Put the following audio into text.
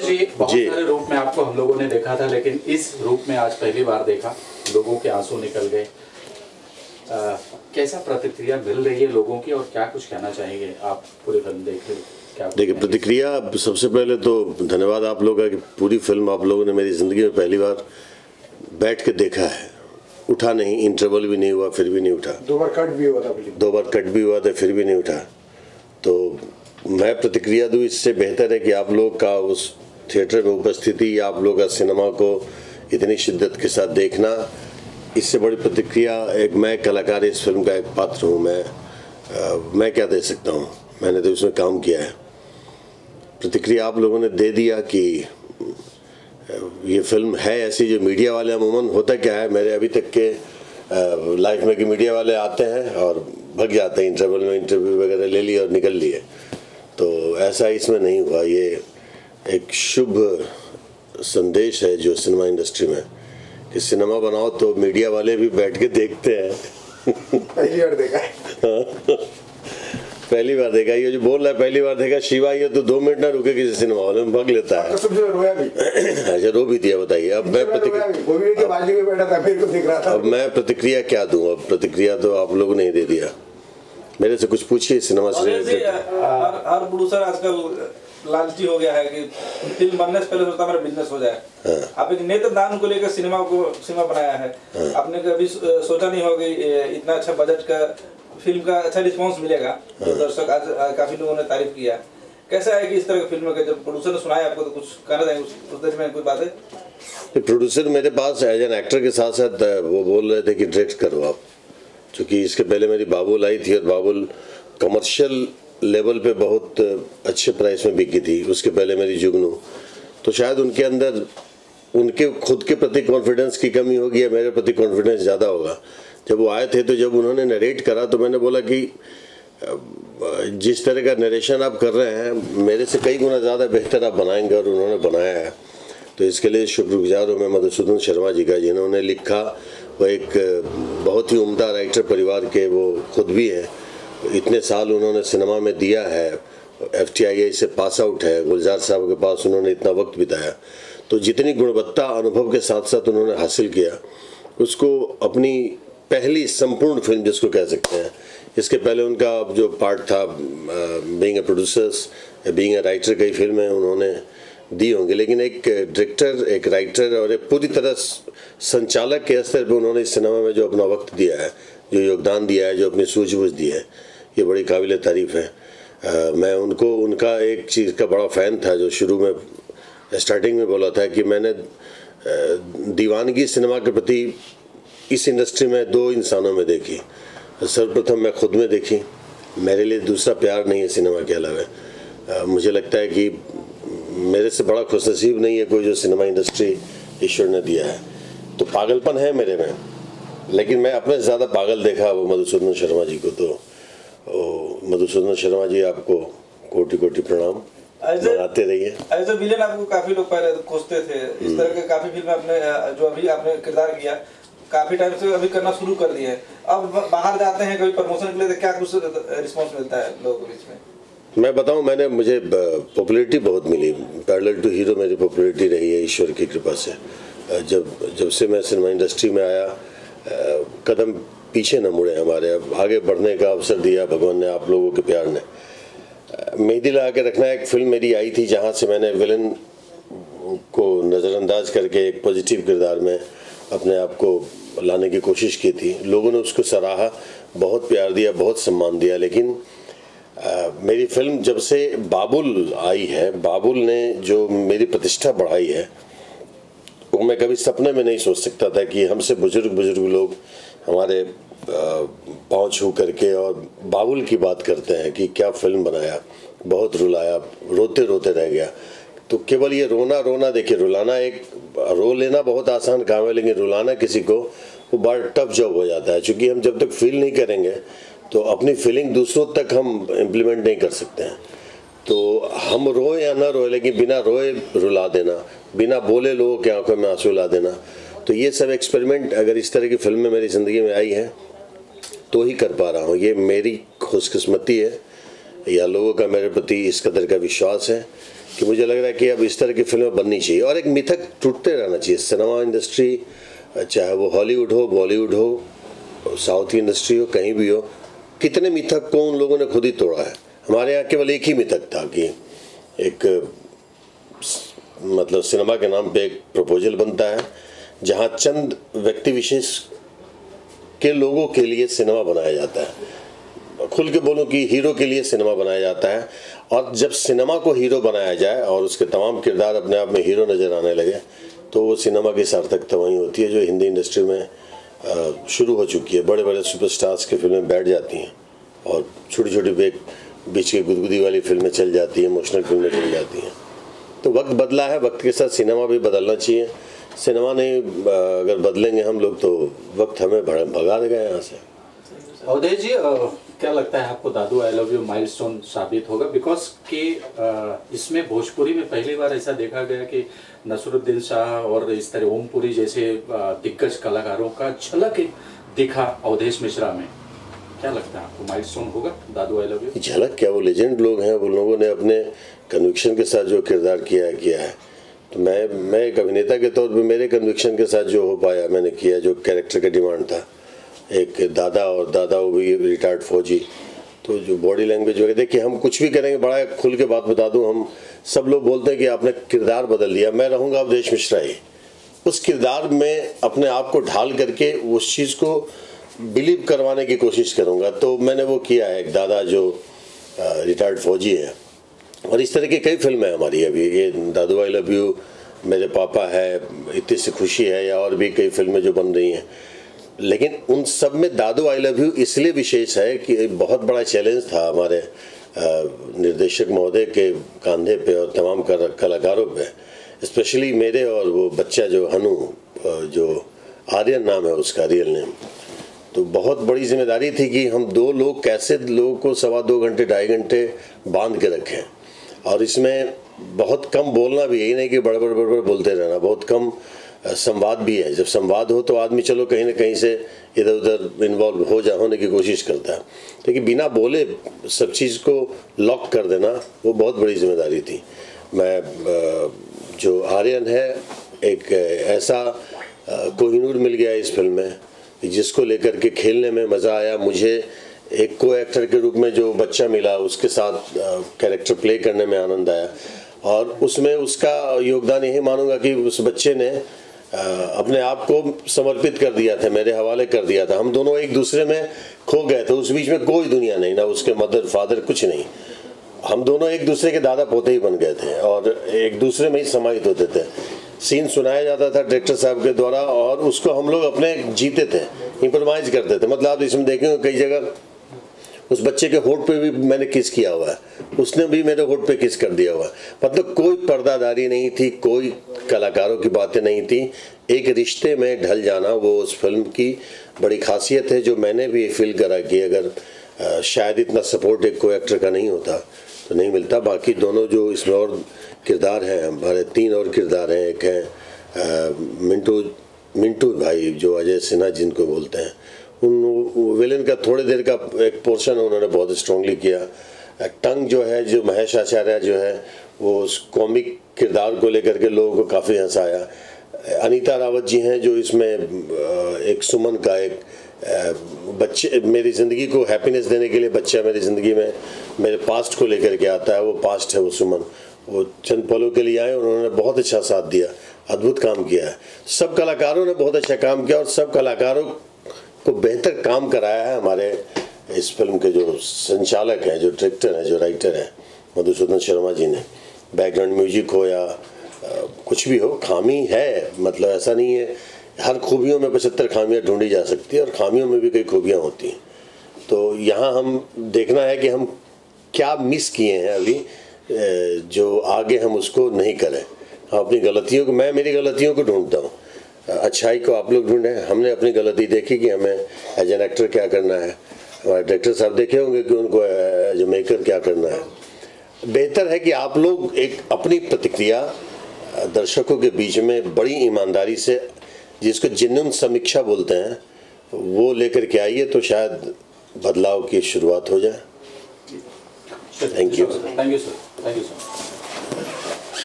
जी बहुत सारे रूप में आपको हम लोगों ने देखा था, लेकिन इस रूप में आज पहली बार देखा, लोगों के आंसू निकल गए। कैसा प्रतिक्रिया मिल रही है लोगों की और क्या कुछ कहना चाहेंगे आप? पूरी फिल्म देख रहे, क्या देखिए प्रतिक्रिया, सबसे पहले तो धन्यवाद आप लोगों का कि पूरी फिल्म आप लोगों ने मेरी ज़िंदगी में पहली बार बैठ के देखा है। उठा नहीं, इंटरवल भी नहीं हुआ फिर भी नहीं उठा। 2 बार कट भी हुआ था, 2 बार कट भी हुआ था फिर भी नहीं उठा। तो मैं प्रतिक्रिया दूँ, इससे बेहतर है कि आप लोग का उस थिएटर में उपस्थिति, आप लोग का सिनेमा को इतनी शिद्दत के साथ देखना, इससे बड़ी प्रतिक्रिया एक मैं कलाकार इस फिल्म का एक पात्र हूँ, मैं क्या दे सकता हूँ? मैंने तो इसमें काम किया है। प्रतिक्रिया आप लोगों ने दे दिया कि ये फिल्म है ऐसी जो मीडिया वाले अमूमन, होता क्या है मेरे अभी तक के लाइफ में कि मीडिया वाले आते हैं और भग जाते हैं, इंटरवल में इंटरव्यू वगैरह ले लिए और निकल लिए। तो ऐसा इसमें नहीं हुआ। ये एक शुभ संदेश है जो सिनेमा इंडस्ट्री में, कि सिनेमा बनाओ तो मीडिया वाले भी बैठ के देखते हैं। पहली बार देखा है। पहली बार देखा। ये जो बोल रहा है पहली बार देखा, शिवा ये तो 2 मिनट ना रुके किसी सिनेमा हॉल में, भाग लेता है। रोया भी। अच्छा, रो भी दिया, बताइए। अब मैं प्रतिक्रिया क्या दूं? अब प्रतिक्रिया तो आप लोगों ने ही दे दिया। मेरे से कुछ पूछिए सिनेमा से। हर प्रोड्यूसर आजकल लालची हो गया है कि फिल्म बनने से पहले सोचता है मेरा बिजनेस हो जाए। आप एक नेत्रदान को लेकर सिनेमा बनाया है। आपने कभी सोचा नहीं होगा इतना अच्छा बजट का फिल्म का अच्छा रिस्पांस मिलेगा? तो दर्शक आज काफी लोगों ने तारीफ किया। कैसा है कि इस तरह की फिल्म का जब प्रोड्यूसर ने सुनाया आपको, तो कुछ कहना चाहिए उस दर में कोई बात है? प्रोड्यूसर मेरे पास एज एन एक्टर के साथ साथ वो बोल रहे थे कि डायरेक्ट करो आप, क्योंकि इसके पहले मेरी बाबुल आई थी और बाबुल कमर्शियल लेवल पे बहुत अच्छे प्राइस में बिकी थी। उसके पहले मेरी जुगनू, तो शायद उनके अंदर उनके खुद के प्रति कॉन्फिडेंस की कमी होगी या मेरे प्रति कॉन्फिडेंस ज़्यादा होगा। जब वो आए थे तो जब उन्होंने नरेट करा तो मैंने बोला कि जिस तरह का नरेशन आप कर रहे हैं मेरे से कई गुना ज़्यादा बेहतर आप बनाएंगे, और उन्होंने बनाया है। तो इसके लिए शुक्रगुजार हूँ मैं मधुसूदन शर्मा जी का, जिन्होंने लिखा। वो एक बहुत ही उम्दा राइटर परिवार के वो खुद भी हैं। इतने साल उन्होंने सिनेमा में दिया है, FTII से पास आउट है, गुलजार साहब के पास उन्होंने इतना वक्त बिताया। तो जितनी गुणवत्ता अनुभव के साथ साथ उन्होंने हासिल किया, उसको अपनी पहली संपूर्ण फिल्म जिसको कह सकते हैं, इसके पहले उनका जो पार्ट था being a producers, being a writer, कई फिल्में उन्होंने दी होंगी, लेकिन एक डायरेक्टर, एक राइटर और एक पूरी तरह संचालक के स्तर पे उन्होंने इस सिनेमा में जो अपना वक्त दिया है, जो योगदान दिया है, जो अपनी सूझबूझ दी है, ये बड़ी काबिल तारीफ़ है। मैं उनका एक चीज़ का बड़ा फ़ैन था, जो शुरू में स्टार्टिंग में बोला था कि मैंने दीवानगी सिनेमा के प्रति इस इंडस्ट्री में 2 इंसानों में देखी। सर्वप्रथम मैं खुद में देखी। मेरे लिए दूसरा प्यार नहीं है सिनेमा के अलावा। मुझे लगता है कि मेरे से बड़ा खुशनसीब नहीं है कोई जो सिनेमा इंडस्ट्री ईश्वर ने दिया है। तो पागलपन है मेरे में, लेकिन मैं अपने से ज़्यादा पागल देखा वो मधुसूदन शर्मा जी को। तो मधुसूदन शर्मा जी, आपको कोटि कोटि प्रणाम। बनाते रहिए। एज ए विलेन आपको काफी लोग पहले खोजते थे। इस तरह के काफी फिल्में आपने जो अभी आपने किरदार किया काफी टाइम से अभी करना शुरू कर दिया है। अब बाहर जाते हैं कभी प्रमोशन के लिए, तो क्या कुछ रिस्पांस मिलता है लोगों के बीच में? मैं बताऊं, मुझे पॉपुलैरिटी बहुत मिली। पैरेलल टू हीरो मेरी पॉपुलैरिटी रही है ईश्वर की कृपा से। जब से मैं सिनेमा इंडस्ट्री में आया, कदम पीछे न मुड़े हमारे, अब आगे बढ़ने का अवसर दिया भगवान ने, आप लोगों के प्यार ने। मेहंदी लगा के रखना एक फिल्म मेरी आई थी, जहाँ से मैंने विलन को नज़रअंदाज करके एक पॉजिटिव किरदार में अपने आप को लाने की कोशिश की थी। लोगों ने उसको सराहा, बहुत प्यार दिया, बहुत सम्मान दिया। लेकिन मेरी फिल्म जब से बाबुल आई है, बाबुल ने जो मेरी प्रतिष्ठा बढ़ाई है, वो मैं कभी सपने में नहीं सोच सकता था कि हमसे बुजुर्ग लोग हमारे पाँव छू करके और बाबुल की बात करते हैं कि क्या फिल्म बनाया, बहुत रुलाया, रोते रोते रह गया। तो केवल ये रोना, देखिए रुलाना रो लेना बहुत आसान काम है, लेकिन रुलाना किसी को वो बड़ा टफ जॉब हो जाता है। क्योंकि हम जब तक फील नहीं करेंगे तो अपनी फीलिंग दूसरों तक हम इम्प्लीमेंट नहीं कर सकते हैं। तो हम रोए या ना रोए, लेकिन बिना रोए रुला देना, बिना बोले लोगों की आंखों में आंसू ला देना, तो ये सब एक्सपेरिमेंट अगर इस तरह की फिल्में मेरी ज़िंदगी में आई हैं तो ही कर पा रहा हूँ। ये मेरी खुशकिस्मती है या लोगों का मेरे प्रति इस कदर का विश्वास है कि मुझे लग रहा है कि अब इस तरह की फिल्में बननी चाहिए और एक मिथक टूटते रहना चाहिए। सिनेमा इंडस्ट्री, चाहे वो हॉलीवुड हो, बॉलीवुड हो, साउथ की इंडस्ट्री हो, कहीं भी हो, कितने मिथक को उन लोगों ने खुद ही तोड़ा है। हमारे यहाँ केवल एक ही मिथक था कि एक मतलब सिनेमा के नाम पे एक प्रपोजल बनता है जहाँ चंद व्यक्ति विशेष के लोगों के लिए सिनेमा बनाया जाता है। खुल के बोलूं कि हीरो के लिए सिनेमा बनाया जाता है, और जब सिनेमा को हीरो बनाया जाए और उसके तमाम किरदार अपने आप में हीरो नज़र आने लगे तो वो सिनेमा की सार्थकता वहीं होती है जो हिंदी इंडस्ट्री में शुरू हो चुकी है। बड़े बड़े सुपरस्टार्स की फिल्में बैठ जाती हैं और छोटी छोटी बीच की गुदगुदी वाली फिल्में चल जाती हैं, इमोशनल फिल्में चल जाती हैं। तो वक्त बदला है, वक्त के साथ सिनेमा भी बदलना चाहिए। सिनेमा नहीं अगर बदलेंगे हम लोग तो वक्त हमें भगा देगा यहाँ से। अवधेश जी, क्या लगता है आपको दादू आई लव यू माइलस्टोन साबित होगा? बिकॉज कि इसमें भोजपुरी में पहली बार ऐसा देखा गया कि नसरुद्दीन शाह और इस तरह ओमपुरी जैसे दिग्गज कलाकारों का झलक दिखा अवधेश मिश्रा में। क्या लगता है आपको, माइलस्टोन होगा दादू आई लव यू? झलक क्या, वो लेजेंड लोग हैं, उन लोगों ने अपने कन्विक्शन के साथ जो किरदार किया है। तो मैं एक अभिनेता के तौर पे मेरे कन्विक्शन के साथ जो हो पाया मैंने किया, जो कैरेक्टर का डिमांड था, एक दादा और दादा वो भी रिटायर्ड फौजी, तो जो बॉडी लैंग्वेज वगैरह देखिए, हम कुछ भी करेंगे, बड़ा खुल के बात बता दूं, हम सब लोग बोलते हैं कि आपने किरदार बदल दिया। मैं रहूँगा अवधेश मिश्रा ही, उस किरदार में अपने आप को ढाल करके उस चीज़ को बिलीव करवाने की कोशिश करूँगा। तो मैंने वो किया है, एक दादा जो रिटायर्ड फौजी है। और इस तरह की कई फिल्में हमारी, अभी ये दादू आई लव यू, मेरे पापा है, इतनी सी खुशी है, या और भी कई फिल्में जो बन रही हैं। लेकिन उन सब में दादू आई लव यू इसलिए विशेष है कि एक बहुत बड़ा चैलेंज था हमारे निर्देशक महोदय के कंधे पे और तमाम कलाकारों पे, स्पेशली मेरे और वो बच्चा जो हनु, जो आर्यन नाम है उसका रियल नेम। तो बहुत बड़ी जिम्मेदारी थी कि हम दो लोग कैसे लोगों को 2.25 घंटे 2.5 घंटे बांध के रखें। और इसमें बहुत कम बोलना भी, यही नहीं कि बड़बड़ बोलते रहना, बहुत कम संवाद भी है। जब संवाद हो तो आदमी चलो कहीं ना कहीं से इधर उधर इन्वॉल्व होने की कोशिश करता है, लेकिन बिना बोले सब चीज़ को लॉक कर देना वो बहुत बड़ी जिम्मेदारी थी। मैं जो आर्यन है, एक ऐसा कोहिनूर मिल गया इस फिल्म में जिसको लेकर के खेलने में मज़ा आया। मुझे एक को एक्टर के रूप में जो बच्चा मिला उसके साथ कैरेक्टर प्ले करने में आनंद आया, और उसमें उसका योगदान यही मानूंगा कि उस बच्चे ने अपने आप को समर्पित कर दिया था, मेरे हवाले कर दिया था। हम दोनों एक दूसरे में खो गए थे, उस बीच में कोई दुनिया नहीं, ना उसके मदर फादर, कुछ नहीं। हम दोनों एक दूसरे के दादा पोते ही बन गए थे और एक दूसरे में ही समाहित होते थे। सीन सुनाया जाता था डायरेक्टर साहब के द्वारा और उसको हम लोग अपने जीते थे, इम्प्रोवाइज करते थे। मतलब आप इसमें देखेंगे कई जगह उस बच्चे के होठ पे भी मैंने किस किया हुआ है, उसने भी मेरे होठ पे किस कर दिया हुआ है। मतलब कोई पर्दादारी नहीं थी, कोई कलाकारों की बातें नहीं थी, एक रिश्ते में ढल जाना वो उस फिल्म की बड़ी खासियत है, जो मैंने भी फील करा कि अगर शायद इतना सपोर्ट एक को एक्टर का नहीं होता तो नहीं मिलता। बाकी दोनों जो इसमें और किरदार हैं, हमारे 3 और किरदार हैं। एक है मिंटू भाई जो अजय सिन्हा जिनको बोलते हैं, उन विलेन का थोड़ी देर का एक पोर्शन उन्होंने बहुत स्ट्रांगली किया। टंग जो है, जो महेश आचार्य जो है, वो उस कॉमिक किरदार को लेकर के लोगों को काफ़ी हंसाया। अनीता रावत जी हैं जो इसमें एक सुमन का एक बच्चे, मेरी ज़िंदगी को हैप्पीनेस देने के लिए बच्चा मेरी ज़िंदगी में मेरे पास्ट को लेकर के आता है, वो पास्ट है वो सुमन। वो चंद पलों के लिए आए, उन्होंने बहुत अच्छा साथ दिया, अद्भुत काम किया है। सब कलाकारों ने बहुत अच्छा काम किया और सब कलाकारों को बेहतर काम कराया है हमारे इस फिल्म के जो संचालक हैं, जो डायरेक्टर हैं, जो राइटर हैं, मधुसूदन शर्मा जी ने। बैकग्राउंड म्यूजिक हो या कुछ भी हो, खामी है, मतलब ऐसा नहीं है। हर खूबियों में 75 खामियां ढूंढी जा सकती है और खामियों में भी कई खूबियां होती हैं। तो यहाँ हम देखना है कि हम क्या मिस किए हैं अभी, जो आगे हम उसको नहीं करें। हम अपनी गलतियों को, मैं मेरी गलतियों को ढूंढता हूँ, अच्छाई को आप लोग ढूंढें। हमने अपनी गलती देखी कि हमें एज एन एक्टर क्या करना है, हमारे डायरेक्टर साहब देखे होंगे कि उनको एज ए मेकर क्या करना है। बेहतर है कि आप लोग एक अपनी प्रतिक्रिया दर्शकों के बीच में बड़ी ईमानदारी से, जिसको जेन्युइन समीक्षा बोलते हैं, वो लेकर के आइए, तो शायद बदलाव की शुरुआत हो जाए। Thank you. Thank you sir.